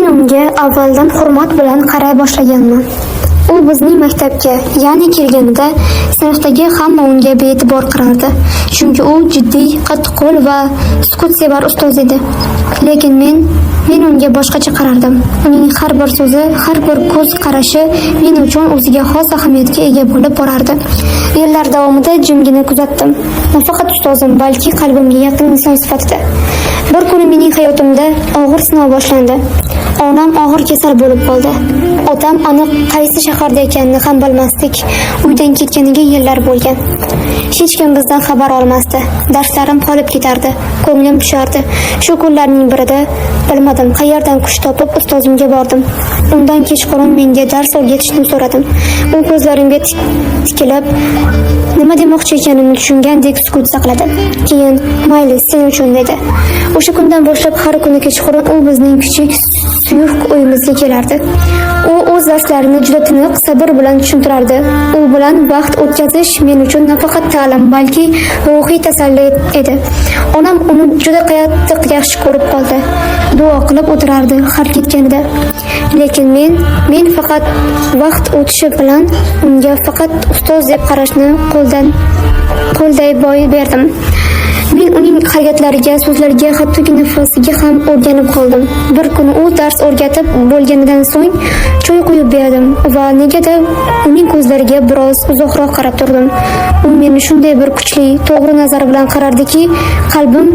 Men unga avvaldan hurmat bilan qaray boshlaganman. U bizning maktabga, ya'ni kelganida sinfdagi hamma unga bee'tibor qarardi, chunki u jiddiy, qattiqqo'l va sukutsevar ustoz edi. Lekin men unga boshqacha qarardim. Uning har bir so'zi, har bir ko'z qarashi men uchun o'ziga xos ahamiyatga ega bo'lib borardi. Yillar davomida jimgina kuzatdim. Nafaqat ustozim, balki qalbimga yaqin inson sifatida. Bir kuni mening hayotimda og'ir sinov boshlandi. Onam og'ir kasal bo'lib qoldi. Otam aniq qaysi shaharda ekanini ham bilmasdik. Uydan ketganiga yillar bo'lgan. Hech kim bizdan xabar olmasdi. Darslarim qolib ketardi. Ko'nglim tushardi. Shu kunlarning birida bilmadim qayerdan kuch topib ustozimga bordim. Undan kechqurun menga dars o'rgatishni so'radim. U ko'zlarimga tikilib nima demoqchi ekanimni tushungandek sukut saqladi. Keyin mayli sen uchun dedi. O'sha kundan boshlab har kuni kechqurun u bizning kichik suyuq uyimizga kelardi. U o'z darslarini juda tiniq, sabr bilan tushuntirardi. U bilan vaqt o'tkazish men uchun nafaqat ta'lim, balki ruhiy tasalli edi. Onam uni juda qattiq yaxshi ko'rib qoldi. Duo qilib o'tirardi har ketganida. Lekin men faqat vaqt o'tishi bilan unga faqat ustoz deb qarashni qo'lday boy berdim. Men uning harakatlariga, so'zlariga, hattoki nafasiga ham o'rganib qoldim. Bir kuni u dars o'rgatib bo'lganidan so'ng choy quyib berdim va negadir uning ko'zlariga biroz uzoqroq qarab turdim. U meni shunday bir kuchli, to'g'ri nazar bilan qarardiki, qalbim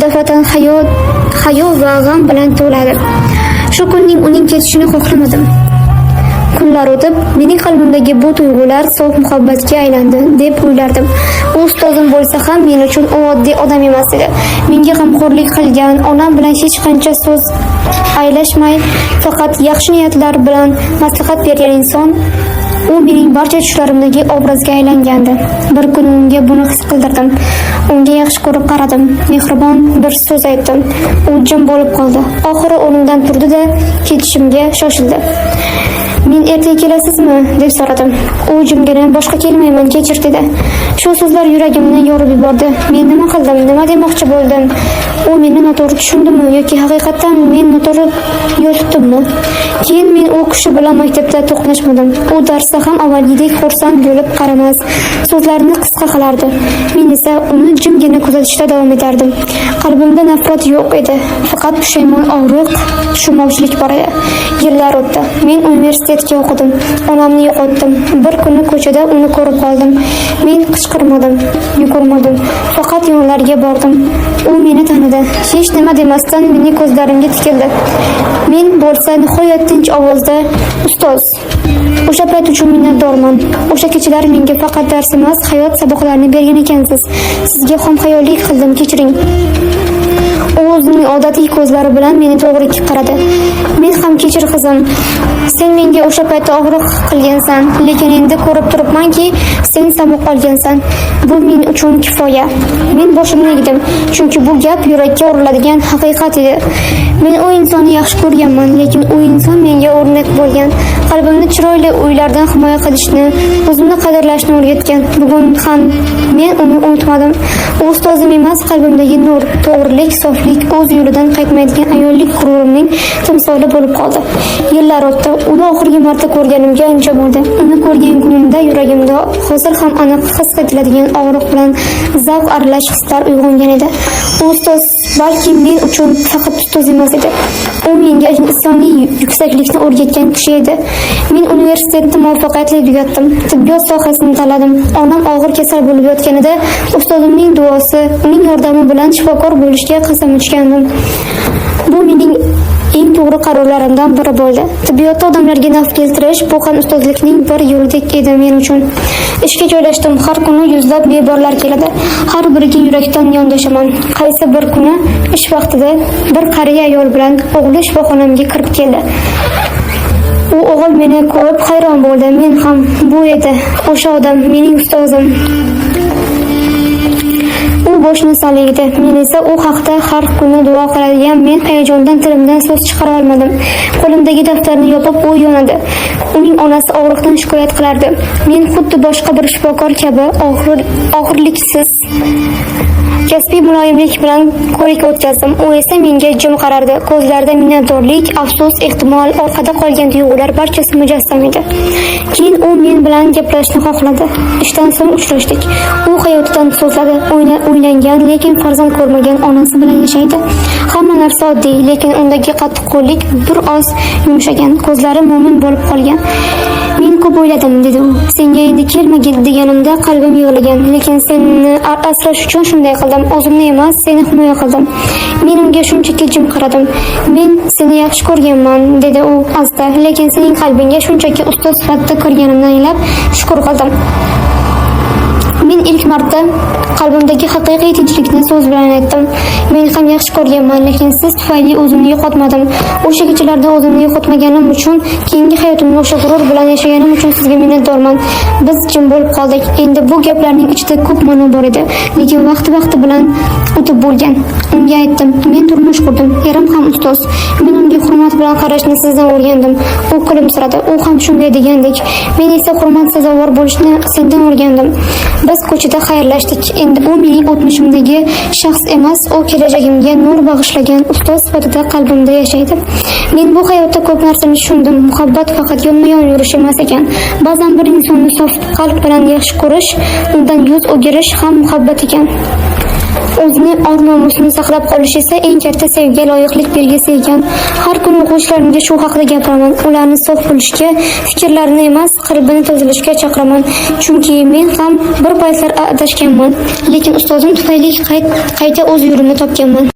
dafatan hayo va g'am bilan to'ladi. Shu kunning uning ketishini xohlamadim. Kunlar o'tib, mening qalbimdagi bu tuyg'ular sof muhabbatga aylandi deb o'ylardim. U ustozim bo'lsa ham men uchun u oddiy odam emas edi. Menga g'amxo'rlik qilgan, onam bilan hech qancha so'z aylashmay, faqat yaxshi niyatlar bilan maslahat bergan inson. U mening barcha tushlarimdagi obrazga aylangandi. Bir kun unga buni his qildirdim. Unga yaxshi ko'rib qaradim. Mehribon bir so'z aytdim. U jim bo'lib qoldi. Oxiri o'rnidan turdi-da, ketishimga shoshildi. Men ertaga kelasizmi deb so'radim. U jimgina boshqa kelmayman, kechir dedi. Shu so'zlar yuragimni yorib yubordi. Men nima qildim? Nima demoqchi bo'ldim? U meni noto'g'ri tushundimi yoki haqiqatan men noto'g'ri yo'l tutdimmi? Keyin men u kishi bilan maktabda to'qnashmadim. U darsda ham avvalgidek xursand bo'lib qaramas, so'zlarini qisqa qilardi. Men esa uni jimgina kuzatishda davom etardim. Qalbimda nafrat yo'q edi, faqat pushaymon, og'riq, tushunmovchilik bor edi. Yillar o'tdi. Men universitetga o'qidim. Onamni yo'qotdim. Bir kuni ko'chada uni ko'rib qoldim. Men qichqirmadim, yugurmadim, faqat yonlariga bordim. U meni tanidi. Hech nima demasdan mening ko'zlarimga tikildi. Men bo'lsa nihoyat tinch ovozda, "Ustoz, o'sha payt uchun minnatdorman. O'sha kechalar menga faqat dars emas, hayot saboqlarini bergan ekansiz. Sizga xomxayollik qildim, kechiring." U o'zining odatiy ko'zlari bilan meni to'g'ri qaradi. Men ham kechir qizim. Sen menga o'sha paytda og'riq qilgansan, lekin endi ko'rib turibmanki, sen saboq olgansan. Bu men uchun kifoya. Men boshimni egdim, chunki bu gap yurakka uriladigan haqiqat edi. Men u insonni yaxshi ko'rganman, lekin u inson menga o'rnak bo'lgan. Qalbimni chiroyli o'ylardan himoya qilishni, o'zimni qadrlashni o'rgatgan. Bugun ham men uni unutmadim. U ustozim emas, qalbimdagi nur, to'g'rilik, soflik, o'z yo'lidan qaytmaydigan ayollik g'ururimning timsoli bo'lib qoldi. Yillar o'tdi. Uni oxirgi marta ko'rganimga ancha bo'ldi. Uni ko'rgan kunimda yuragimda hozir ham aniq his etiladigan og'riq bilan zavq aralash hislar uyg'ongan edi. U ustoz balki men uchun faqat ustoz emas edi. U menga insoniy yuksaklikni o'rgatgan kishi edi. Men universitetni muvaffaqiyatli tugatdim. Tibbiyot sohasini tanladim. Onam og'ir kasal bo'lib yotganida ustozimning duosi, uning yordami bilan shifokor bo'lishga qasam ichgandim. Bu mening eng to'g'ri qarorlarimdan biri bo'ldi. Tibbiyotda odamlarga naf keltirish bu ham ustozlikning bir yo'lidek edi men uchun. Ishga joylashdim. Har kuni yuzlab bemorlar keladi. Har biriga yurakdan yondashaman. Qaysi bir kuni ish vaqtida bir qariya ayol bilan o'g'li shifoxonamga kirib keldi. U o'g'il meni ko'rib hayron bo'ldi. Men ham bu edi. O'sha odam mening ustozim. U boshni salaydi. Men esa u haqda har kuni duo qiladigan men hayajondan tilimdan so'z chiqara olmadim. Qo'limdagi daftarni yopib u yonadi. Uning onasi og'riqdan shikoyat qilardi. Men xuddi boshqa bir shifokor kabi og'irliksiz kasbiy muloyimlik bilan ko'rik o'tkazdim. U esa menga jim qarardi. Ko'zlarida minnatdorlik, afsus, ehtimol, orqada qolgan tuyg'ular barchasi mujassam edi. Keyin u men bilan gaplashishni xohladi. Ishdan so'ng uchrashdik. U hayotidan so'zladi. Uylangan, lekin farzand ko'rmagan onasi bilan yashaydi. Hamma narsa oddiy, lekin undagi qattiqqo'llik bir oz yumshagan. Ko'zlari mo'min bo'lib qolgan. Men ko'p o'yladim, dedi u. Senga endi kelmagin deganimda qalbim yig'lagan, lekin seni asrash uchun shunday qildim. O'zimni emas, seni himoya qildim. Men unga shunchaki jim qaradim. Men seni yaxshi ko'rganman, dedi u asta, lekin sening qalbingga shunchaki ustoz sifatida kirganimdan anglab shukr qildim. Men ilk marta qalbimdagi haqiqiy tinchlikni so'z bilan aytdim. Men ham yaxshi ko'rganman, lekin siz tufayli o'zimni yo'qotmadim. O'sha kechalarda o'zimni yo'qotmaganim uchun, keyingi hayotimni o'sha g'urur bilan yashaganim uchun sizga minnatdorman. Biz jim bo'lib qoldik. Endi bu gaplarning ichida ko'p ma'no bor edi, lekin vaqti bilan o'tib bo'lgan. Unga aytdim, men turmush qurdim, erim ham ustoz. Men unga hurmat bilan qarashni sizdan o'rgandim. U kulimsiradi. U ham shunday degandek. Men esa hurmat sazovor bo'lishni sendan o'rgandim. Biz ko'chada xayrlashdik. Endi u mening o'tmishimdagi shaxs emas, u kelajagimga nur bag'ishlagan ustoz sifatida qalbimda yashaydi. Men bu hayotda ko'p narsani tushundim. Muhabbat faqat yonma-yon yurish emas ekan. Ba'zan bir insonni sof qalb bilan yaxshi ko'rish, undan yuz o'girish ham muhabbat ekan. O'zini or-nomusini saqlab qolish esa eng katta sevgiga loyiqlik belgisi ekan. Har kuni o'quvchilarimga shu haqida gapiraman. Ularni sof bo'lishga, fikrlarini emas, qalbini tozalashga chaqiraman. Chunki men ham bir paytlar adashganman, lekin ustozim tufayli qayta o'z yo'limni topganman.